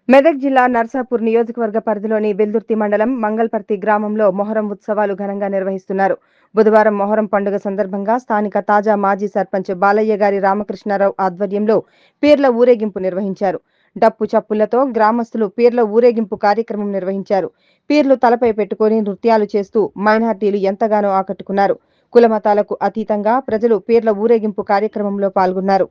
మెదక్ జిల్లా నర్సాపూర్ నియోజకవర్గ పరిధిలోని వెల్దుర్తి మండలం మంగల్పర్తి గ్రామంలో మొహరం ఉత్సవాలు ఘనంగా నిర్వహిస్తున్నారు. బుధవారం మొహరం పండుగ సందర్భంగా స్థానిక తాజా మాజీ సర్పంచ్ బాలయ్య గారి రామకృష్ణారావు ఆధ్వర్యంలో పీర్ల ఊరేగింపు నిర్వహించారు. డప్పు చప్పులతో గ్రామస్తులు పీర్ల ఊరేగింపు కార్యక్రమం నిర్వహించారు. పీర్లు తలపై పెట్టుకుని నృత్యాలు చేస్తూ మైనార్టీలు ఎంతగానో ఆకట్టుకున్నారు. కులమతాలకు అతీతంగా ప్రజలు పీర్ల ఊరేగింపు కార్యక్రమంలో పాల్గొన్నారు.